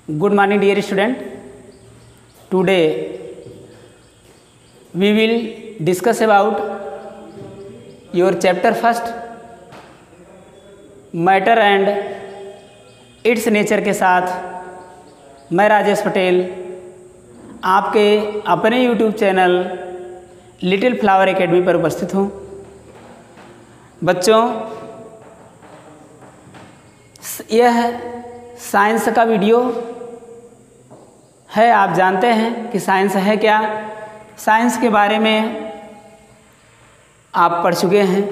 Good morning, dear student. Today we will discuss about your chapter first, matter and it's nature के साथ मैं राजेश पटेल आपके अपने YouTube channel little flower academy पर उपस्थित हूँ। बच्चों, यह साइंस का वीडियो है। आप जानते हैं कि साइंस है क्या। साइंस के बारे में आप पढ़ चुके हैं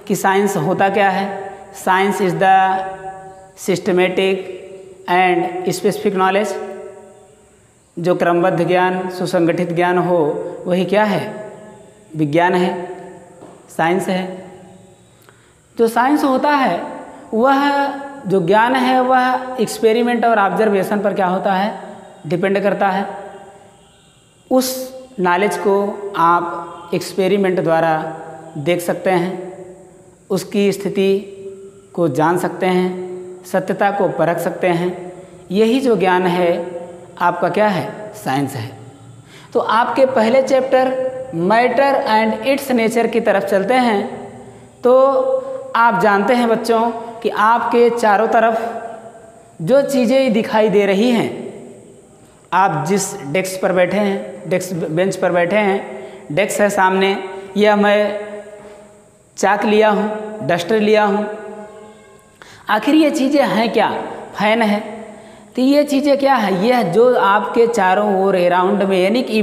कि साइंस होता क्या है। Science is the systematic and specific knowledge. जो क्रमबद्ध ज्ञान, सुसंगठित ज्ञान हो, वही क्या है? विज्ञान है, साइंस है। जो साइंस होता है, वह जो ज्ञान है वह एक्सपेरिमेंट और ऑब्जर्वेशन पर क्या होता है? डिपेंड करता है। उस नॉलेज को आप एक्सपेरिमेंट द्वारा देख सकते हैं, उसकी स्थिति को जान सकते हैं, सत्यता को परख सकते हैं। यही जो ज्ञान है आपका क्या है? साइंस है। तो आपके पहले chapter matter and it's nature की तरफ चलते हैं। तो आप जानते हैं बच्चों कि आपके चारों तरफ जो चीज़ें दिखाई दे रही हैं, आप जिस डेस्क पर बैठे हैं, डेस्क बेंच पर बैठे हैं, डेस्क है सामने, यह मैं चाक लिया हूँ, डस्टर लिया हूँ। आखिर ये चीज़ें हैं क्या? फैन है। तो ये चीज़ें क्या है? यह जो आपके चारों ओर अराउंड में, यानी कि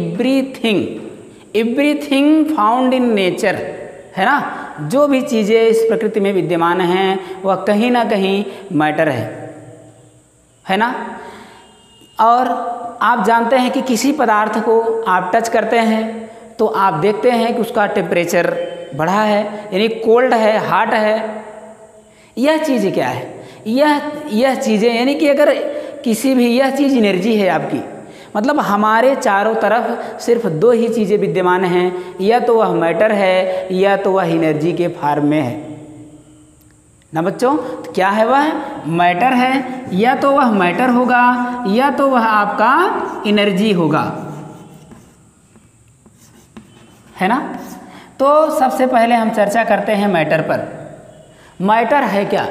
एवरीथिंग फाउंड इन नेचर है ना। जो भी चीज़ें इस प्रकृति में विद्यमान हैं वह कहीं ना कहीं मैटर है ना। और आप जानते हैं कि किसी पदार्थ को आप टच करते हैं तो आप देखते हैं कि उसका टेम्परेचर बढ़ा है, यानी कोल्ड है, हॉट है। यह चीज़ क्या है? यह चीज़ें, यानी कि अगर किसी भी, यह चीज़ एनर्जी है आपकी। मतलब हमारे चारों तरफ सिर्फ दो ही चीज़ें विद्यमान हैं, या तो वह मैटर है या तो वह एनर्जी के फॉर्म में है ना बच्चों। तो क्या है? वह मैटर है, या तो वह मैटर होगा या तो वह आपका एनर्जी होगा, है ना। तो सबसे पहले हम चर्चा करते हैं मैटर पर। मैटर है क्या,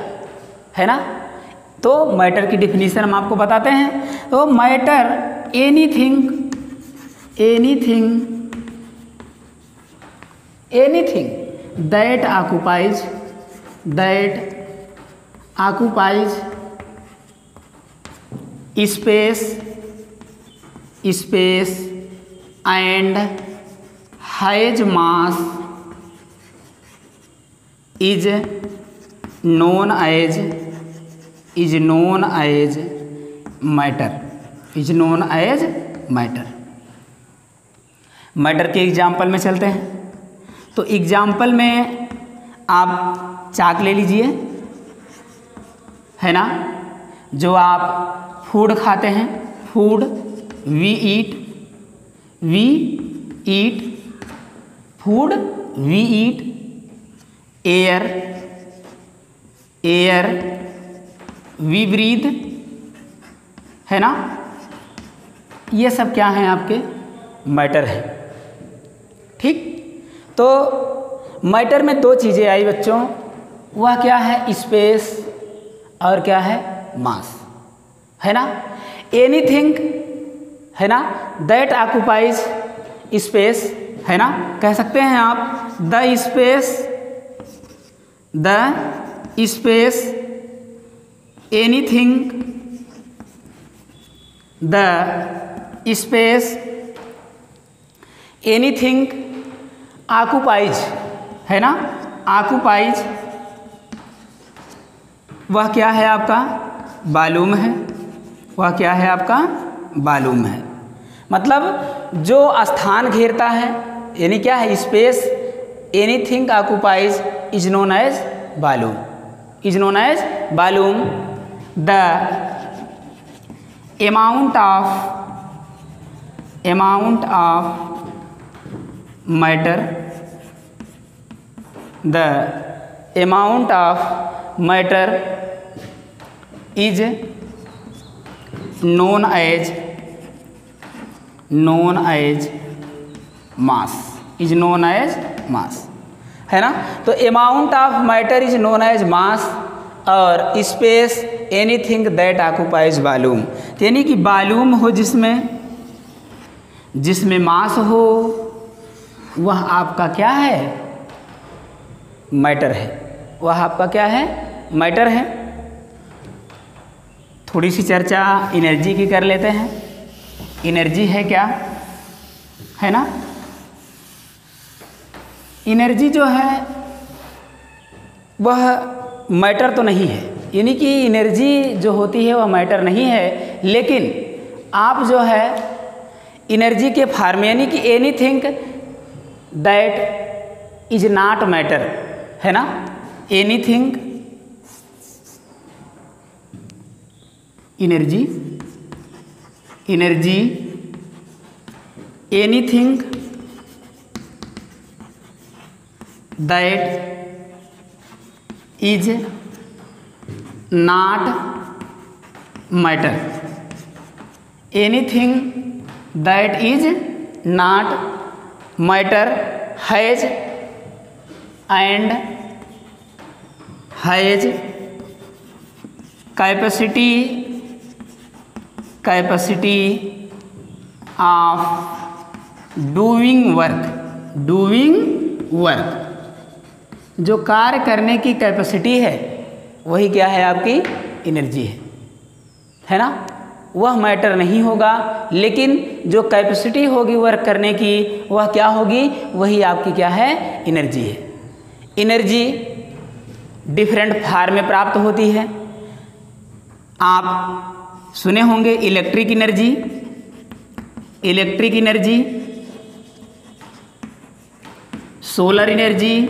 है ना। तो मैटर की डिफिनीशन हम आपको बताते हैं। तो matter anything that occupies space and has mass is known as matter. Matter के एग्जाम्पल में चलते हैं। तो एग्जाम्पल में आप चाक ले लीजिए, है ना। जो आप फूड खाते हैं, food, we eat food, we eat air we breathe, है ना। ये सब क्या हैं? आपके मैटर है। ठीक। तो मैटर में दो चीज़ें आई बच्चों। वह क्या है? स्पेस और क्या है? मास, है ना। एनीथिंग, है ना, दैट ऑक्युपाइज स्पेस, है ना। कह सकते हैं आप द स्पेस एनीथिंग ऑक्युपाइज, है ना। ऑक्युपाइज वह क्या है? आपका वॉल्यूम है। वह क्या है? आपका वॉल्यूम है। मतलब जो स्थान घेरता है, यानी क्या है? Space. Anything occupies is known as volume. The amount of matter is known as mass, is known as mass, है ना। तो amount of matter is known as mass और space anything that occupies volume, यानी कि volume हो जिसमें मास हो वह आपका क्या है, मैटर है, वह आपका क्या है, मैटर है। थोड़ी सी चर्चा एनर्जी की कर लेते हैं। एनर्जी है क्या, है ना। एनर्जी जो है वह मैटर तो नहीं है, यानी कि एनर्जी जो होती है वह मैटर नहीं है, लेकिन आप जो है एनर्जी के फॉर्म यानी कि anything that is not matter, है ना। Anything energy anything that is not matter, anything that is not matter has and has capacity of doing work, जो कार्य करने की कैपेसिटी है वही क्या है, आपकी एनर्जी है ना। वह मैटर नहीं होगा, लेकिन जो कैपेसिटी होगी वर्क करने की वह क्या होगी, वही आपकी क्या है, एनर्जी है। एनर्जी डिफरेंट फॉर्म में प्राप्त होती है। आप सुने होंगे electric energy, solar energy,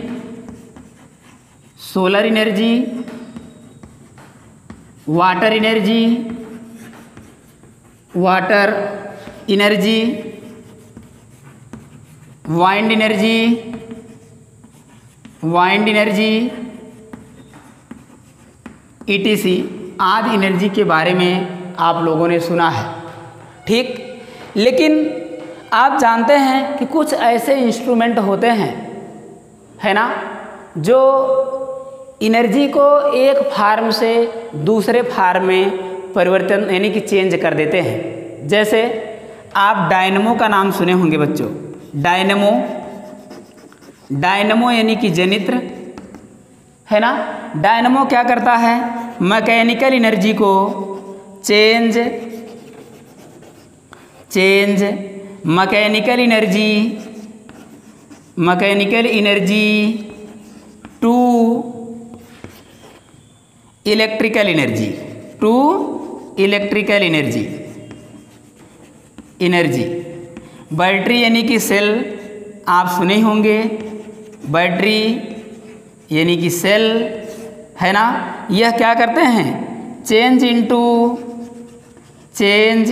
water energy, wind energy, ETC आदि एनर्जी के बारे में आप लोगों ने सुना है, ठीक। लेकिन आप जानते हैं कि कुछ ऐसे इंस्ट्रूमेंट होते हैं, है ना, जो एनर्जी को एक फार्म से दूसरे फार्म में परिवर्तन यानी कि चेंज कर देते हैं। जैसे आप डायनमो का नाम सुने होंगे बच्चों, डायनमो यानी कि जनित्र, है ना। डायनमो क्या करता है, मैकेनिकल एनर्जी को change mechanical energy to electrical energy. Battery यानी कि सेल आप सुने होंगे, बैटरी यानी कि सेल, है ना। यह क्या करते हैं, चेंज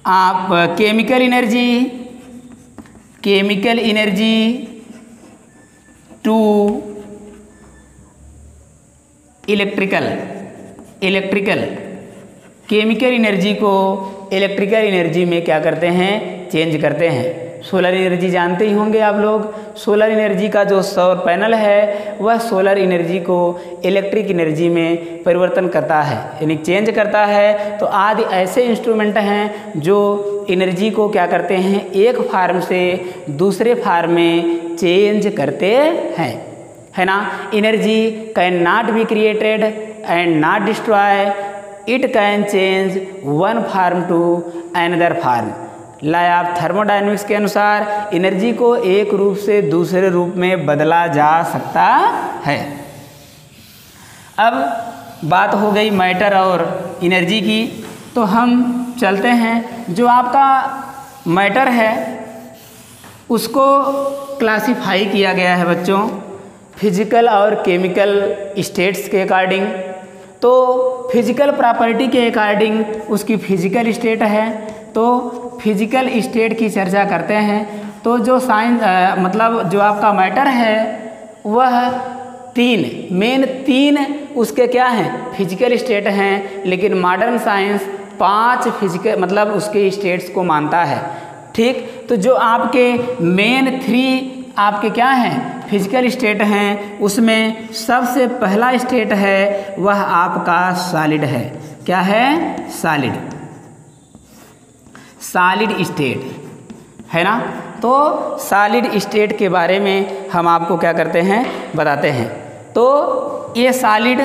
आप chemical energy to electrical chemical energy को इलेक्ट्रिकल एनर्जी में क्या करते हैं, चेंज करते हैं। सोलर एनर्जी जानते ही होंगे आप लोग। सोलर एनर्जी का जो सौर पैनल है वह सोलर एनर्जी को इलेक्ट्रिक एनर्जी में परिवर्तन करता है, यानी चेंज करता है। तो आदि ऐसे इंस्ट्रूमेंट हैं जो एनर्जी को क्या करते हैं, एक फार्म से दूसरे फार्म में चेंज करते हैं, है ना। Energy can not be created and not destroy, it can change one form to another form. Law of thermodynamics के अनुसार एनर्जी को एक रूप से दूसरे रूप में बदला जा सकता है। अब बात हो गई मैटर और एनर्जी की, तो हम चलते हैं जो आपका मैटर है उसको क्लासिफाई किया गया है बच्चों फिजिकल और केमिकल स्टेट्स के अकॉर्डिंग। तो फिजिकल प्रॉपर्टी के अकॉर्डिंग उसकी फिजिकल स्टेट है, तो फिजिकल स्टेट की चर्चा करते हैं। तो जो साइंस मतलब जो आपका मैटर है वह तीन उसके क्या हैं, फिजिकल स्टेट हैं। लेकिन मॉडर्न साइंस 5 फिजिकल मतलब उसके स्टेट्स को मानता है। ठीक, तो जो आपके मेन 3 आपके क्या हैं फिजिकल स्टेट हैं, उसमें सबसे पहला स्टेट है वह आपका सॉलिड है। क्या है? सॉलिड, सॉलिड स्टेट है ना। तो सॉलिड स्टेट के बारे में हम आपको क्या करते हैं बताते हैं। तो ये solid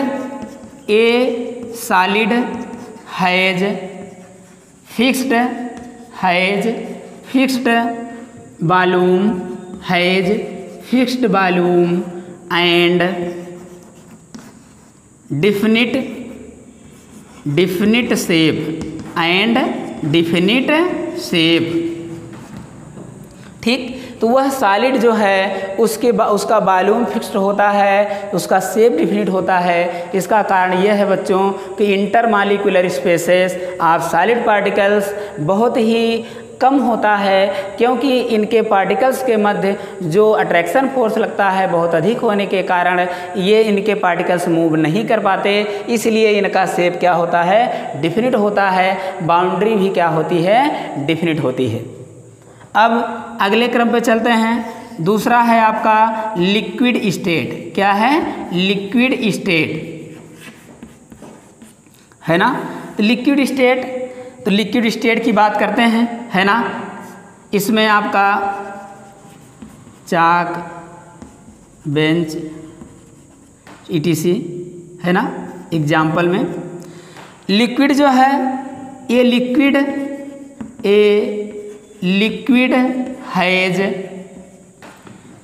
has fixed volume and definite shape ठीक, तो वह सॉलिड जो है उसका वॉल्यूम फिक्स्ड होता है, उसका शेप डिफिनिट होता है। इसका कारण यह है बच्चों कि intermolecular spaces of solid particles बहुत ही कम होता है, क्योंकि इनके पार्टिकल्स के मध्य जो अट्रैक्शन फोर्स लगता है बहुत अधिक होने के कारण ये इनके पार्टिकल्स मूव नहीं कर पाते, इसलिए इनका शेप क्या होता है? डिफिनिट होता है। बाउंड्री भी क्या होती है? डिफिनिट होती है। अब अगले क्रम पे चलते हैं। दूसरा है आपका लिक्विड स्टेट। क्या है? लिक्विड स्टेट है ना। तो लिक्विड स्टेट की बात करते हैं, है ना। इसमें आपका चाक, बेंच, ETC है ना। एग्जाम्पल में लिक्विड जो है ये liquid has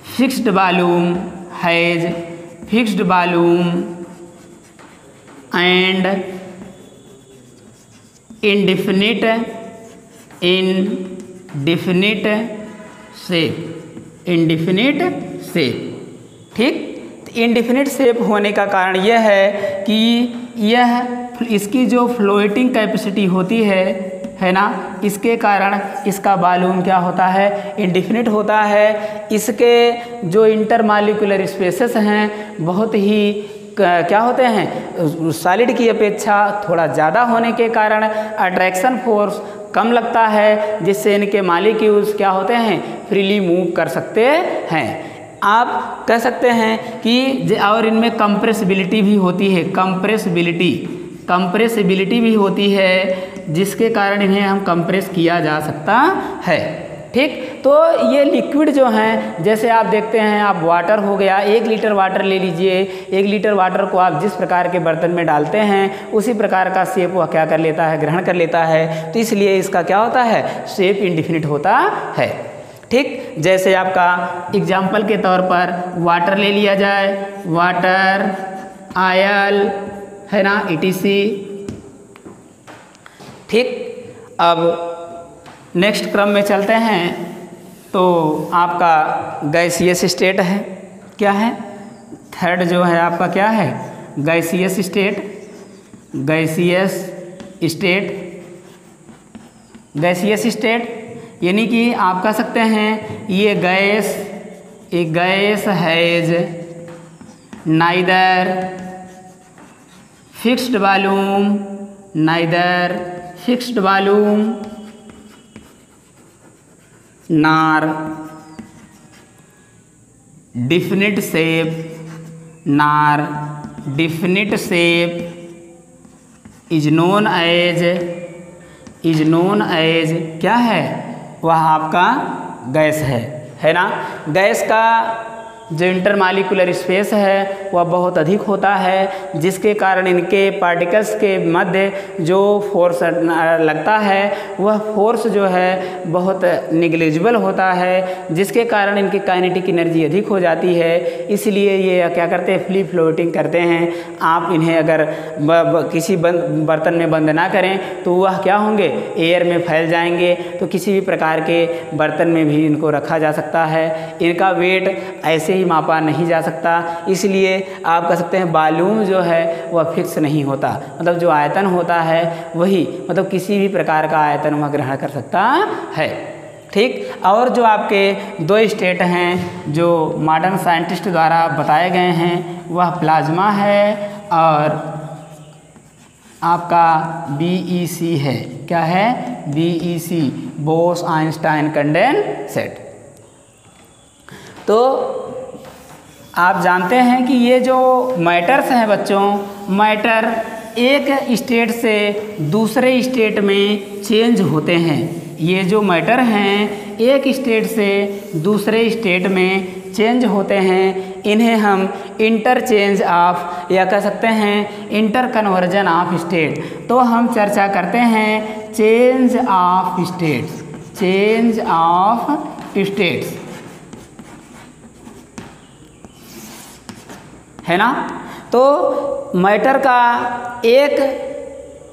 fixed volume and indefinite shape. ठीक, इनडिफिनिट शेप होने का कारण यह है कि इसकी जो फ्लोटिंग कैपेसिटी होती है ना, इसके कारण इसका वॉल्यूम क्या होता है? इनडिफिनिट होता है। इसके जो इंटरमॉलिक्यूलर स्पेसेस हैं बहुत ही क्या होते हैं? सॉलिड की अपेक्षा थोड़ा ज़्यादा होने के कारण अट्रैक्शन फोर्स कम लगता है, जिससे इनके मॉलिक्यूल्स क्या होते हैं? फ्रीली मूव कर सकते हैं। आप कह सकते हैं कि और इनमें कंप्रेसिबिलिटी भी होती है, कंप्रेसिबिलिटी भी होती है, जिसके कारण इन्हें हम कंप्रेस किया जा सकता है। ठीक, तो ये लिक्विड जो हैं, जैसे आप देखते हैं, आप वाटर हो गया, 1 लीटर वाटर ले लीजिए। 1 लीटर वाटर को आप जिस प्रकार के बर्तन में डालते हैं उसी प्रकार का शेप वह क्या कर लेता है? ग्रहण कर लेता है। तो इसलिए इसका क्या होता है? शेप इनडिफिनिट होता है। ठीक, जैसे आपका एग्जाम्पल के तौर पर वाटर ले लिया जाए, वाटर, आयल है ना, ETC। ठीक, अब नेक्स्ट क्रम में चलते हैं। तो आपका गैसियस स्टेट है। क्या है? थर्ड जो है आपका क्या है? गैसियस स्टेट यानी कि आप कह सकते हैं ये gas has neither fixed volume nor definite shape is known as क्या है? वह आपका गैस है ना। गैस का जो इंटरमॉलिक्यूलर स्पेस है वह बहुत अधिक होता है, जिसके कारण इनके पार्टिकल्स के मध्य जो फोर्स लगता है वह फोर्स जो है बहुत निग्लिजिबल होता है, जिसके कारण इनकी काइनेटिक एनर्जी अधिक हो जाती है। इसलिए ये क्या करते हैं? फ्री फ्लोटिंग करते हैं। आप इन्हें अगर किसी बर्तन में बंद ना करें तो वह क्या होंगे? एयर में फैल जाएंगे। तो किसी भी प्रकार के बर्तन में भी इनको रखा जा सकता है। इनका वेट ऐसे ही मापा नहीं जा सकता, इसलिए आप कह सकते हैं वॉल्यूम जो है वह फिक्स नहीं होता। मतलब जो आयतन होता है वही, मतलब किसी भी प्रकार का आयतन वह ग्रहण कर सकता है। ठीक, और जो आपके 2 स्टेट हैं जो मॉडर्न साइंटिस्ट द्वारा बताए गए हैं वह प्लाज्मा है और आपका BEC है। क्या है? BEC, Bose Einstein condensate. तो आप जानते हैं कि ये जो मैटर्स हैं बच्चों, मैटर एक स्टेट से दूसरे स्टेट में चेंज होते हैं। ये जो मैटर हैं एक स्टेट से दूसरे स्टेट में चेंज होते हैं, इन्हें हम इंटरचेंज ऑफ या कह सकते हैं इंटर कन्वर्जन ऑफ स्टेट। तो हम चर्चा करते हैं change of states, change of states, है ना। तो मैटर का एक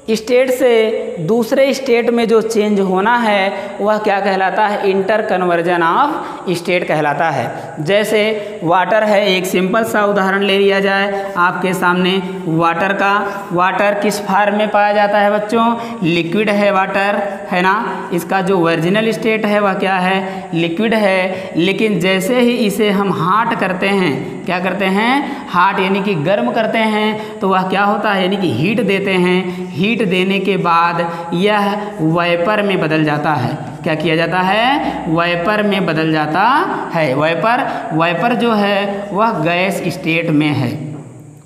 स्टेट से दूसरे स्टेट में जो चेंज होना है वह क्या कहलाता है? इंटर कन्वर्जन ऑफ स्टेट कहलाता है। जैसे वाटर है, एक सिंपल सा उदाहरण ले लिया जाए आपके सामने वाटर का। वाटर किस फॉर्म में पाया जाता है बच्चों? लिक्विड है वाटर, है ना। इसका जो ओरिजिनल स्टेट है वह क्या है? लिक्विड है। लेकिन जैसे ही इसे हम हॉट करते हैं, क्या करते हैं? हॉट यानी कि गर्म करते हैं, तो वह क्या होता है? यानी कि हीट देते हैं। हीट देने के बाद यह वेपर में बदल जाता है। क्या किया जाता है? वेपर में बदल जाता है। वेपर जो है वह गैस स्टेट में है।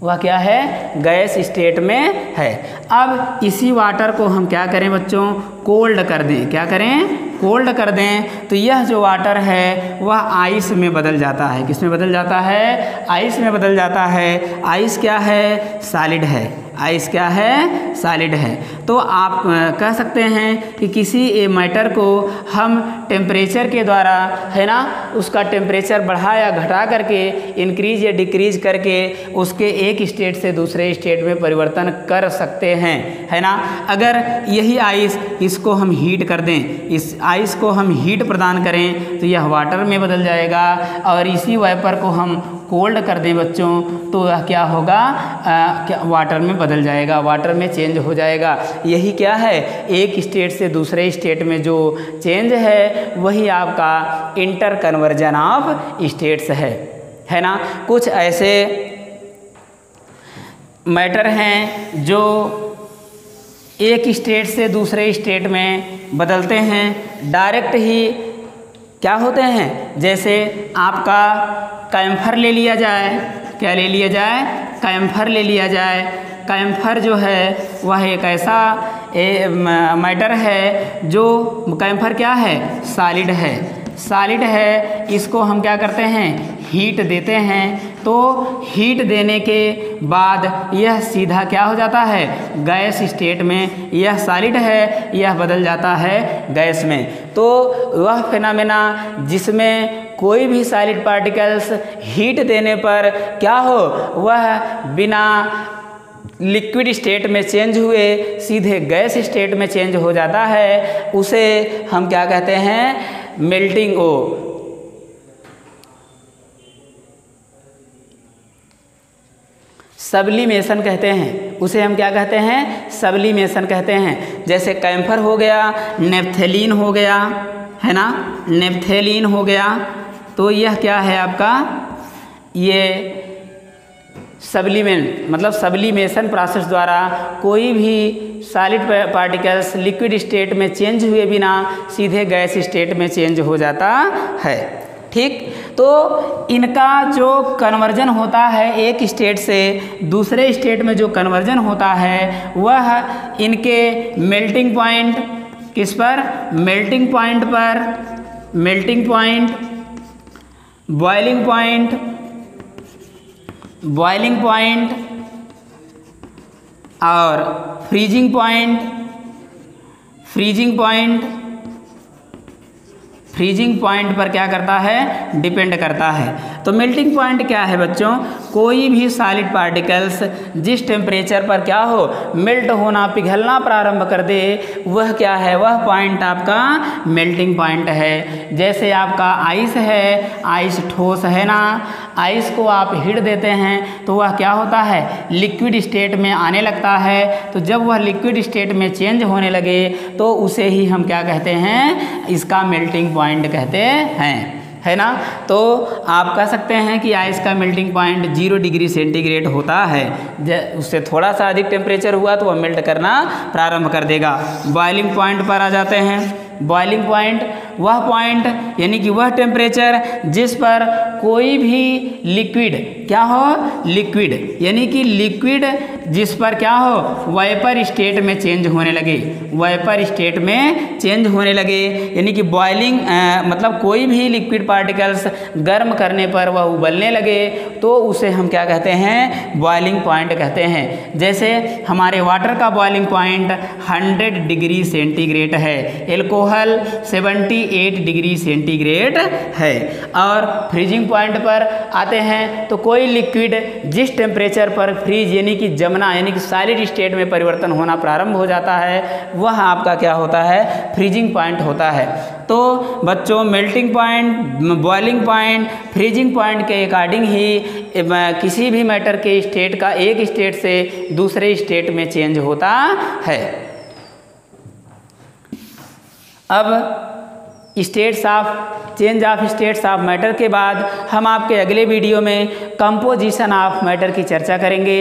वह क्या है? गैस स्टेट में है। अब इसी वाटर को हम क्या करें बच्चों? कोल्ड कर दें। क्या करें? कोल्ड कर दें। तो यह जो वाटर है वह आइस में बदल जाता है। किस में बदल जाता है? आइस में बदल जाता है। आइस क्या है? सॉलिड है। आइस क्या है? सॉलिड है। तो आप कह सकते हैं कि किसी मैटर को हम टेम्परेचर के द्वारा, है ना, उसका टेम्परेचर बढ़ा या घटा करके, इंक्रीज या डिक्रीज करके उसके एक स्टेट से दूसरे स्टेट में परिवर्तन कर सकते हैं, है ना। अगर यही आइस इसको हम हीट कर दें, इस आइस को हम हीट प्रदान करें तो यह वाटर में बदल जाएगा। और इसी वेपर को हम कोल्ड कर दें बच्चों तो वह क्या होगा? क्या वाटर में बदल जाएगा, वाटर में चेंज हो जाएगा। यही क्या है? एक स्टेट से दूसरे स्टेट में जो चेंज है वही आपका इंटर कन्वर्जन ऑफ स्टेट्स है ना। कुछ ऐसे मैटर हैं जो एक स्टेट से दूसरे स्टेट में बदलते हैं, डायरेक्ट ही क्या होते हैं। जैसे आपका कैम्फर ले लिया जाए। क्या ले लिया जाए? कैम्फर ले लिया जाए। कैम्फर जो है वह एक ऐसा मैटर है जो, कैम्फर क्या है? सॉलिड है। सॉलिड है, इसको हम क्या करते हैं? हीट देते हैं। तो हीट देने के बाद यह सीधा क्या हो जाता है? गैस स्टेट में। यह सॉलिड है, यह बदल जाता है गैस में। तो वह फिनोमेना जिसमें कोई भी सॉलिड पार्टिकल्स हीट देने पर क्या हो, वह बिना लिक्विड स्टेट में चेंज हुए सीधे गैस स्टेट में चेंज हो जाता है, उसे हम क्या कहते हैं? मेल्टिंग सब्लिमेशन कहते हैं। उसे हम क्या कहते हैं? सब्लिमेशन कहते हैं। जैसे कैम्फर हो गया, नेप्थेलीन हो गया, है ना, नेप्थेलीन हो गया। तो यह क्या है आपका? ये सब्लिमेंट मतलब सब्लिमेशन प्रोसेस द्वारा कोई भी सॉलिड पार्टिकल्स लिक्विड स्टेट में चेंज हुए बिना सीधे गैस स्टेट में चेंज हो जाता है। ठीक। तो इनका जो कन्वर्जन होता है एक स्टेट से दूसरे स्टेट में जो कन्वर्जन होता है वह इनके मेल्टिंग पॉइंट, किस पर? मेल्टिंग पॉइंट पर, melting point, boiling point, boiling point और freezing point, freezing point, freezing point पर क्या करता है? डिपेंड करता है। तो मेल्टिंग पॉइंट क्या है बच्चों? कोई भी सॉलिड पार्टिकल्स जिस टेम्परेचर पर क्या हो, मेल्ट होना, पिघलना प्रारंभ कर दे, वह क्या है? वह पॉइंट आपका मेल्टिंग पॉइंट है। जैसे आपका आइस है, आइस ठोस है ना, आइस को आप हीट देते हैं तो वह क्या होता है? लिक्विड स्टेट में आने लगता है। तो जब वह लिक्विड स्टेट में चेंज होने लगे तो उसे ही हम क्या कहते हैं? इसका मेल्टिंग पॉइंट कहते हैं। है ना। तो आप कह सकते हैं कि आइस का मेल्टिंग पॉइंट 0 डिग्री सेंटीग्रेड होता है। उससे थोड़ा सा अधिक टेम्परेचर हुआ तो वह मेल्ट करना प्रारंभ कर देगा। बॉइलिंग पॉइंट पर आ जाते हैं। बॉइलिंग पॉइंट वह पॉइंट यानी कि वह टेम्परेचर जिस पर कोई भी लिक्विड क्या हो, लिक्विड यानी कि लिक्विड जिस पर क्या हो, वेपर स्टेट में चेंज होने लगे, वेपर स्टेट में चेंज होने लगे। यानी कि बॉइलिंग मतलब कोई भी लिक्विड पार्टिकल्स गर्म करने पर वह उबलने लगे तो उसे हम क्या कहते हैं, बॉइलिंग पॉइंट कहते हैं। जैसे हमारे वाटर का बॉइलिंग पॉइंट 100 डिग्री सेंटीग्रेड है, एल्कोहल 78 डिग्री सेंटीग्रेड है। और फ्रीजिंग पॉइंट पर आते हैं तो कोई लिक्विड जिस टेम्परेचर पर फ्रीज यानी कि जमना यानी कि सॉलिड स्टेट में परिवर्तन होना प्रारंभ हो जाता है वह आपका क्या होता है, फ्रीजिंग पॉइंट होता है। तो बच्चों melting point, boiling point, freezing point के अकॉर्डिंग ही किसी भी मैटर के स्टेट का एक स्टेट से दूसरे स्टेट में चेंज होता है। अब states of change of states of matter के बाद हम आपके अगले वीडियो में कंपोजिशन ऑफ मैटर की चर्चा करेंगे।